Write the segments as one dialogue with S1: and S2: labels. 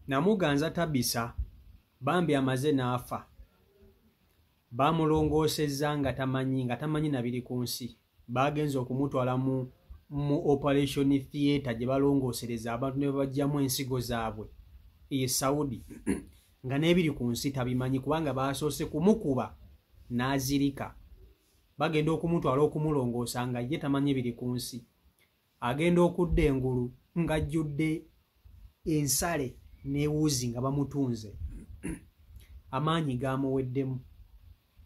S1: Namuganza Tabisa bambi amaze n'afa. Bamulongoosezza nga tamanyi na biri ku nsi. Bagenza okumutwala mu operation theatre gye balongoosereza abantu ne babajjamu ensigo zaabwe ye Saudi nga n'ebiri ku nsi tabimanyi kubanga baasoose kumukuba n'azirika. Bagenda okumutwala okumulongoosa nga ye tamanyi biri ku nsi. Agenda okudda engulu ng'ajjudde ensale n'ewuzi nga bamutunze. Amaanyi gaamuweddemu.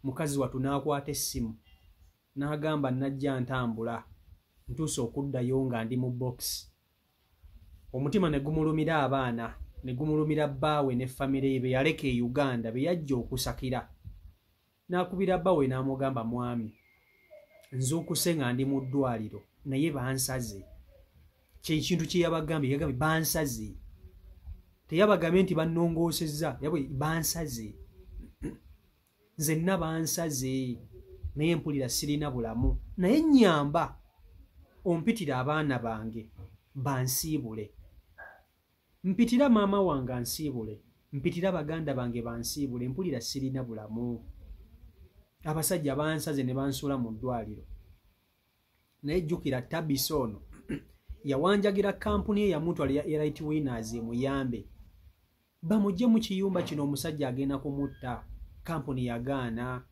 S1: Mukazi watu n'akwata essimu n'agamba najja ntambula ntuuse okuddayo nga ndi mu box. Omutima ne gumulumira abaana, ne gumulumira bbaawe ne famire ye be yaleka e Uganda be yajja okusakira. N'akubira bbaawe n'amugamba, mwami, nzuukuse nga ndi mu ddwaliro naye bansaze. Kintu kye yabagambye, yagambye bansaze. Teyabagambye nti bannongoosezza, yabwe bansaze. Nzenna bansaze naye mpulira sirina bulamu. Naye nnyamba ompitira abaana bange bansiibule. Mpitira maama wange ansiibule. Mpitira baganda bange bansiibule. Mpulira sirina bulamu. Abasajja bansaze ne bansuula mu ddwaliro. Naye jjukira Tabisa ono yawanjagira kampuni ye yamutwala ya Elite Winners emuyambe. Bamugye mu kiyumba kino omusajja agenda kumutta. Kampuni yagaana.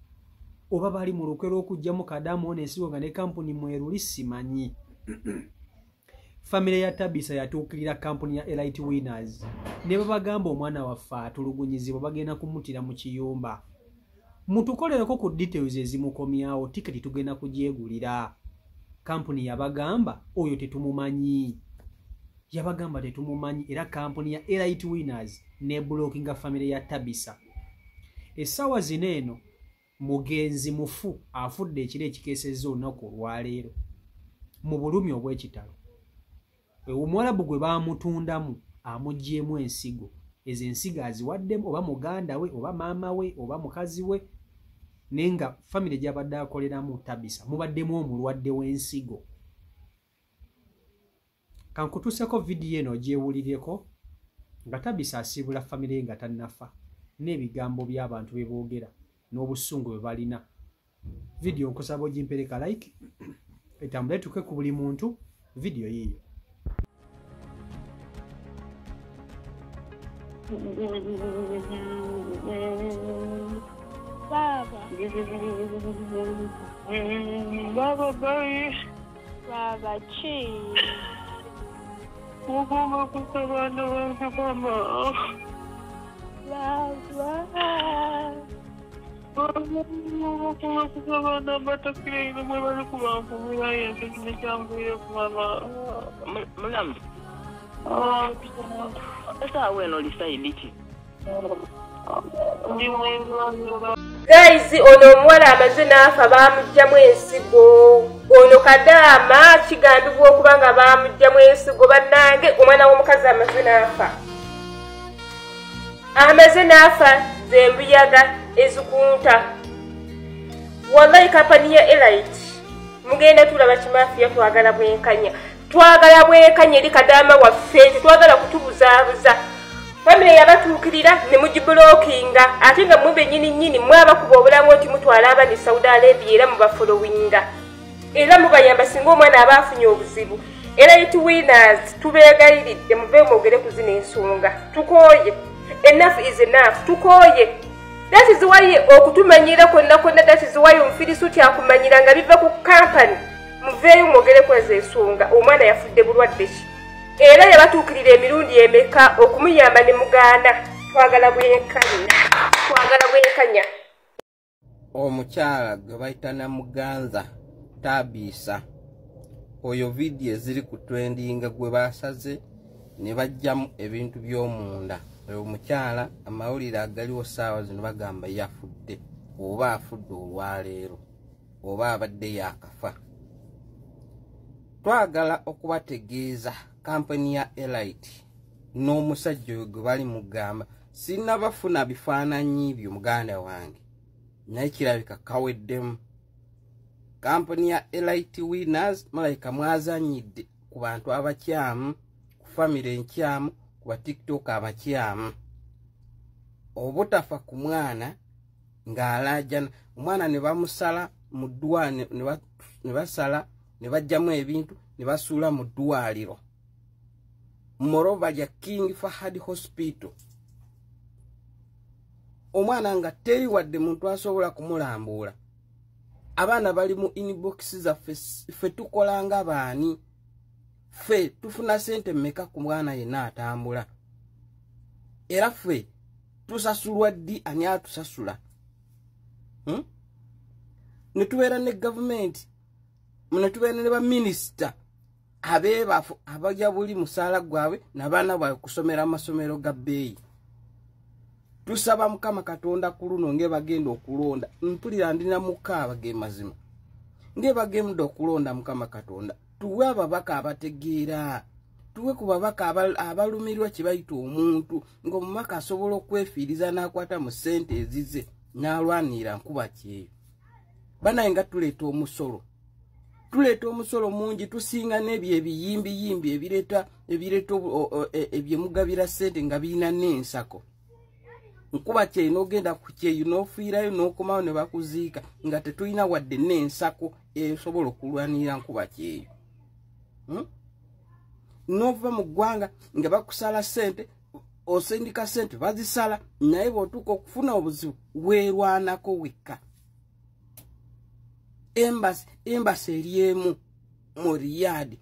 S1: Oba bali mu lukwe lw'okugyamu Kadamu n'ensigo nga ne kampuni mweruli simanyi. Famire ya Tabisa yatuukirira kampuni ya Elite Winners. Ne babagamba omwana waffe atulugunyizibwa bagenda kumutira mu kiyumba. Mutukolereko ku details ezimukomyawo, tiketi tugenda kugyegulira. Kampuni yabagamba oyo tetumumanyi. Yabagamba tetumumanyi era kampuni ya Elite Winners ne blockinga famire ya Tabisa. Essaawa zino eno mugenzi mufu afudde ekiro ekikeesezza olunaku olwaleero mu bulumi obw'ekitalo. Omuwarabu gwe baamutundamu amuggyemu ensigo. Ezo ensigo aziwaddemu oba muganda we oba maama we oba mukazi we. Nenga famire gy'abadde akoleramu Tabisa mubaddemu omulwadde w'ensigo. Kankutuuseko vidiyo eno ogyewulireko nga Tabisa asiibula famire nga tannafa n'ebigambo by'abantu be boogera n'obusungu bwe balina. Vidiyo nkusaba ogimpereka like etambule tuke ku buli muntu. Vidiyo yiyo.
S2: Baba boy. Baba chi. Mama kusabana mama. Baba. Mama kusabana batakire ni mwana kubangu mwana ni jambo ya mama.
S3: Mulam. Esa weno lisaidiki.
S2: Guys, ono omuwala amaze n'afa bamugyamu ensigo. Ono Kadaama kigambibwa okuba nga bamugyamu ensigo. Bannange omwana w'omukazi amaze n'afa. Amaze n'afa zembuyaga ezikunta. Wallahi kampani ya Elite mugenda tulaba kimafiya twagala bwenkanya. Twagala bwenkanya eri Kadaama waffe, twagala kutubuzaabuza. Famire yabatuukirira ne mugibulookinga ate nga mwe bennyini mwabakuba obulamu nti mutwala abani Saudi Arabia era mubafolowinga. Era mubayamba singa omwana aba afunye obuzibu. Elite Winners tubeegayiridde muve mwogere ku zino ensonga. Tukooye. Enough is enough. Tukooye. That is why okutumanyira konna that is why omufirisuti akumanyira nga biva ku kampani. Muveeyo mwogere ku ezo ensonga. Omwana yafudde bulwadde ki? Era yabatuukirira emirundi emeka okumuyamba ne mugaana. Twagala bwenkanya. Twagala bwenkanya.
S3: Omukyala gwe bayita Namuganza Tabisa. Oyo vidiyo ziri ku trendinga gwe basaze ne bajjamu ebintu by'omunda. Oyo omukyala amawulire agaliwo ssaawa zino bagamba yafudde. Oba afudde olwaleero. Oba abadde yakafa. Twagala okubategeeza kampani ya Elite n'omusajja oyo gwe bali mugamba sinnabafuna bifaananyi byo muganda wange naye kirabika kaweddemu. Kampani ya Elite Winners malayika mwazanyidde ku bantu abakyamu, ku famire enkyamu, ku wa TikTok abakyamu obutafa ku mwana ng'alaajana omwana ne bamusala mu ddwaliro ne basala ne bajjamu ebintu ne basuula mu ddwaliro Morova ya King Fahad Hospital omwana nga teri wadde muntu asobola kumulambula abaana bali mu inbox zaffe ffe tukola nga baani ffe tufuna sente mmeka ku mwana yenna atambula era ffe tusasulwa ddi ani atusasula ne tubeera ne gavumenti ne tubeera ne baminisita abeebafu abajja buli musaala gwabwe n'abaana bwawe kusomera amasomero ga bbeeyi tusaba Mukama Katonda ku luno ng'ebagenda okulonda mpulira ndina mukaaba ge mazima ng'ebagenda okulonda Mukama Katonda tuwe ababaka abategeera tuwe ku babaka abalumirwa kye bayita omuntu ng'omumaka asobola okwefiiriza n'akwata mu ssente ezize n'alwanira nkuba kyeyo banaye nga tuleeta omusolo mungi tusinga n'ebyo ebiyimbi ebireeta ebyemugabira ssente nga birina n'ensako nkuba kyeyo n'ogenda ku kyeyo n'ofiirayo n'okomawo ne bakuziika nga tetulina wadde n'ensako esobola okulwanira nkuba kyeyo n'ova mu ggwanga nga bakusala ssente osindika ssente bazisala naye bw'otuuka okufuna obuzibu weerwanako wekka embasi eryemu mu Riyadh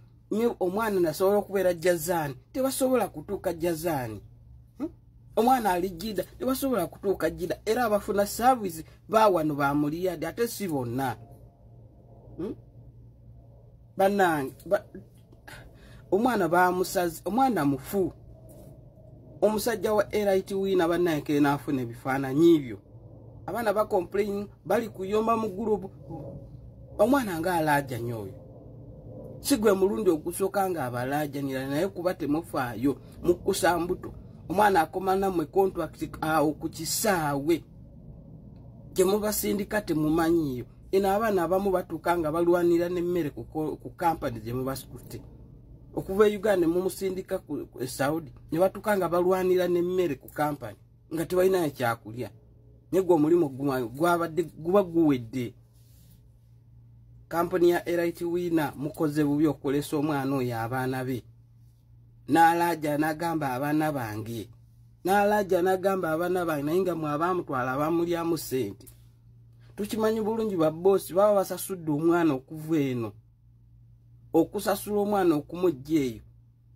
S3: omwana nasobola okubeera Jazaani tebasobola kutuuka Jazaani omwana ali Jida tebasobola kutuuka Jida era abafuna service baawano ba mu Riyadh ate si bonna bannange omwana bamusazi omwana mufu omusajja wa Elite Winner bannange naafuna ebifaananyi ebyo abaana ba complain bali kuyomba mu group omwana nga alaaja nyoyo sigwe mulundi okusooka nga abalaajanira naye kuba temufaayo mukusa mbuto omwana akomana mwe contract awo ku kisaawe gye mubasindika temumanyiyo eno abaana abamu batuuka nga balwanira n'emmere ku kampani gye mubasikutte okuva e Uganda mumusindika ku Saudi ne batuuka nga balwanira n'emmere ku kampani nga tebalina ekyakulya naye gwe omulimu gwabadde guba guwedde kampani ya Elite Winner mukoze bubi okulesa omwana oyo abaana be n'alaaja n'agamba abaana bange naye nga mwe abaamutwala abamulyamu ssente tukimanyi bulungi babboosi baba basasudde omwana okuva eno okusasula omwana okumujja eyo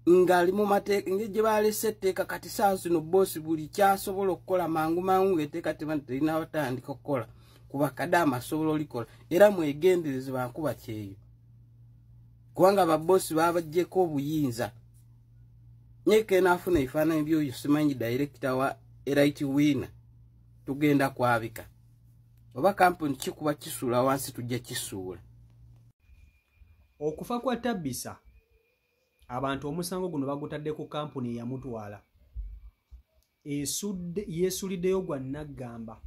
S3: ng'ali mu mateeka ng'egye baalese etteeka kati saa zino bboosi buli kyasobola okukola mangu ng'etteeka terina batandika okukola kuba kadaama asobola olikola era mwegendereze bankuba kyeyo kubanga babboosi babaggyeko obuyinza nyeke naafuna ebifaananyi by'oyo simanyi director wa Elite Winner tugenda kwabika oba kampuni kikuba kisuula wansi tujja kisuula
S1: okufa kwa Tabisa abantu omusango guno bagutadde ku kampuni eyamutwala yeesuliddeyo gwa naggamba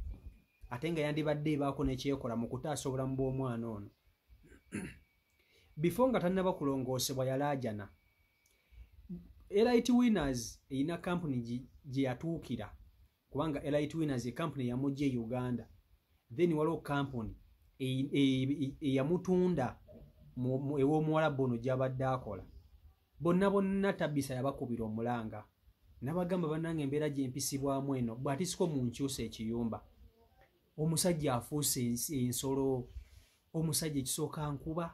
S1: ate nga yandibadde ebaako nekyekola mu kutaasa obulamu bw'omwana ono before nga tannaba kulongoosebwa yalaajana Elite Winners erina kampuni gye yatuukira kubanga Elite Winners kampuni yamujja e Uganda then waliwo kampuni eyamutunda ew'omuwalabu ono gy'abadde akola bonna Tabisa yabakubira omulanga n'abagamba bannange embeera gy'empisibwamu eno bw'atisiko mu nkyusa ekiyumba omusajja afuuse ensolo omusajja ekisooka nkuba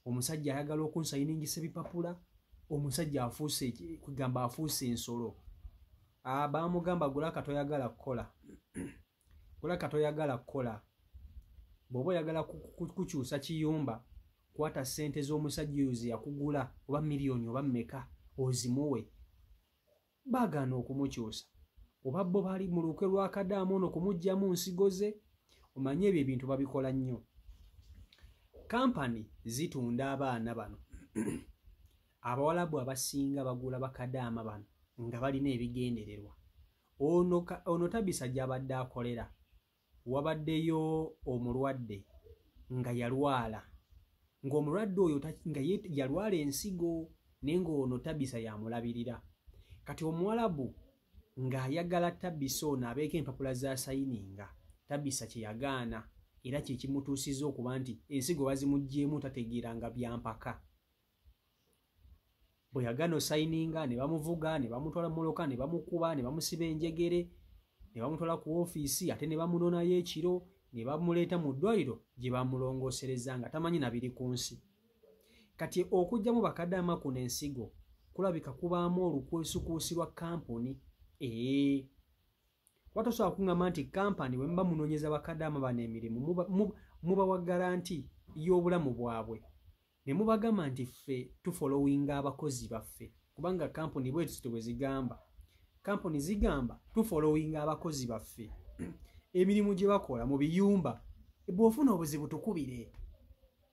S1: omusajja ayagala okunsayiningisa ebipapula omusajja afuuse kugamba afuuse ensolo baamugamba gula katoyagala kukola bw'oba oyagala kukyusa kiyumba kwata ssente z'omusajja oyo ze yakugula oba miliyoni oba mmeka ozimuwe baagaana okumukyusa oba bo bali mu lukwe lwa kadaamu ono kumuggyamu nsigo ze omanye ebyo ebintu babikola nnyo kampani zitunda abaana bano abawalabu abasinga bagula bakadaama bano nga balina ebigendererwa ono Tabisa gy'abadde akolera wabaddeyo omulwadde nga yalwala ng'omulwadde oyo nga yalwala ensigo naye ng'ono Tabisa yamulabirira kati Omuwalabu ng'ayagala Tabisa ono abeeko empapula za sayininga, Tabisa kye yagaana era kye kimutuusizza okuba nti ensigo bazimuggyemu tategeera nga byampaka. Bwe yagaana osayininga ne bamuvuga ne bamutwala moloka ne bamukuba ne bamusiba enjegere ne bamutwala ku woofiisi ate ne bamunonayo ekiro ne bamuleeta mu ddwaliro gye bamulongoosereza nga tamanyi na biri ku nsi. Kati okuggyamu bakadama kuno ensigo kulabika kubaamu olukwesukuusi lwa kampuni. Watosobola kuŋŋamba nti kampani bwe muba munoonyeza bakadama bano emirimu mubawa garanti y'obulamu bwabwe ne mubagamba nti ffe tufolowinga abakozi baffe, kubanga kampuni bwetito bwe zigamba. Kampuni zigamba tufolowinga abakozi baffe emirimu gye bakola mu biyumba. Bw'ofuna obuzibu tukubire.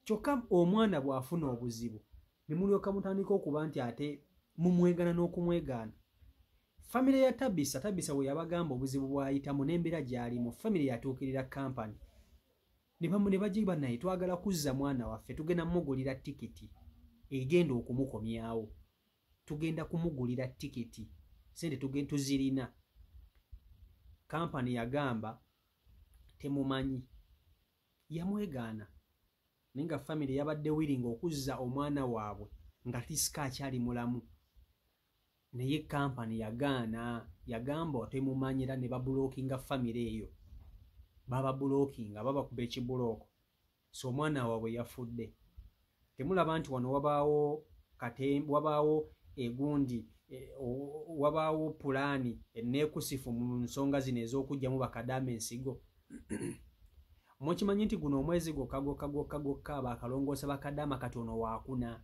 S1: Kyokka omwana bw'afuna obuzibu ne mulyoka mutandika okuba nti ate mumwegana n'okumwegaana. Famire ya Tabisa bwe yabagamba obuzibu bw'ayitamu n'embeera gy'alimu, famire yatuukirira kampani ne bagiba naye twagala kuzza mwana waffe, tugenda mugulira tikiti egenda okumukomyawo. Tugenda kumugulira tikiti, sente tugenda tuzirina. Kampani yagamba temumanyi, yamwegaana. Naye nga famire yabadde wiringa okuzza omwana waabwe nga Tisika akyali mulamu. Naye kampani yagaana, yagamba temumanyira ne babulookinga famire eyo. Bababulookinga, babakuba ekibulooko. So omwana waabwe yafudde. Temulaba nti wano wabaawo egundi, wabaawo pulaani enneekusifu mu nsonga zino ez'okuggyamu bakadama ensigo. Mukimanyi nti guno omwezi gwokka baakalongoosa bakadama kati ono waakuna.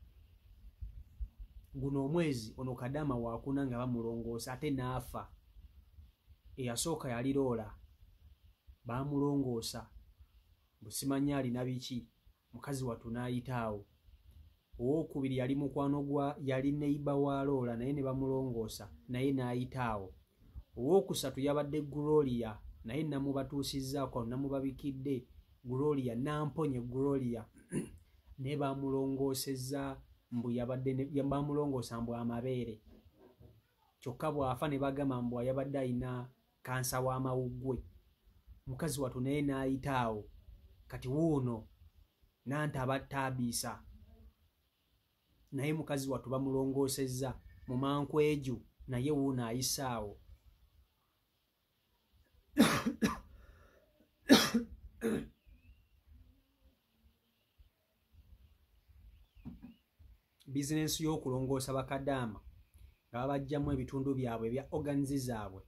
S1: Guno omwezi ono kadama waakuna nga bamulongoosa ate n'afa. Eyasooka yali Loola, baamulongoosa busimanyi alina biki, mukazi wattu n'ayitaawo. Owookubiri yali mukwano yali neiba wa Loola naye ne bamulongoosa naye n'ayitaawo. Owookusatu yabadde Gloria naye namubatuusizzaako namubabikidde. Gloria namponye Gloria naye baamulongoosezza mbu bamulongoosa mbu amabeere. Kyokka bw'afa ne bagamba mbu yabadde alina kansa w'amawuggwe. Mukazi wattu naye n'ayitaawo. Kati wuuno n'antaba Tabisa naye mukazi wattu bamulongoosezza mu Mankweju naye wuuno ayisaawo. Bizinensi y'okulongoosa bakadama nga babajjamu ebitundu byabwe ebya organizi zaabwe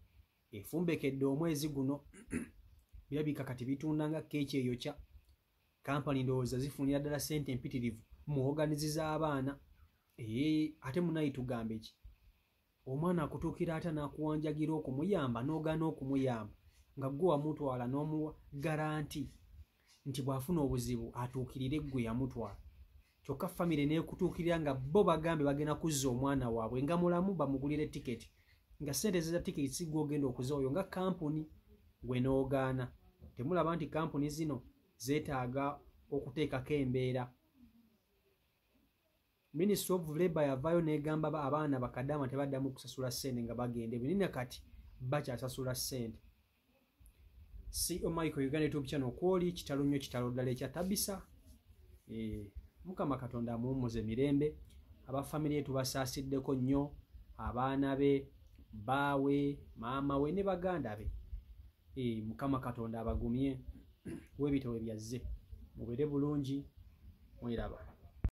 S1: efumbekedde omwezi guno. Birabika kati bitunda nga keeki eyokya. Kampani ndowooza zifunira ddala ssente mpitirivu mu organizi z'abaana. Ate munayi tugambe ki? Omwana akutuukira ate n'akuwanjagira okumuyamba n'ogaana okumuyamba nga ggwe wamutwala n'omuwa garanti nti bw'afuna obuzibu atuukirire ggwe yamutwala. Kyokka famire n'ekutuukirira nga bo bagambe bagenda kuzza omwana waabwe nga mulamu bamugulire tiketi, nga ssente za tiketi si gwe ogenda okuza oyo nga kampuni gwe n'ogaana. Temulaba nti kampuni zino zeetaaga okuteekako embeera. Ministry of Labour yavaayo n'egamba abaana bakadama tebaddamu kusasula ssente nga bagenda ebinene, kati bakyasasula ssente. CEO Michael Uganda YouTube channel kwoli kitalo nnyo kitalo ddala ekya Tabisa. Mukama Katonda amuwummuze emirembe. Abafamily yetu basaasiddeko nnyo, abaana be, baawe, maama we ne baganda be. Mukama Katonda abagumye. Webitawe byazze. Mubere bulungi, mwiraba.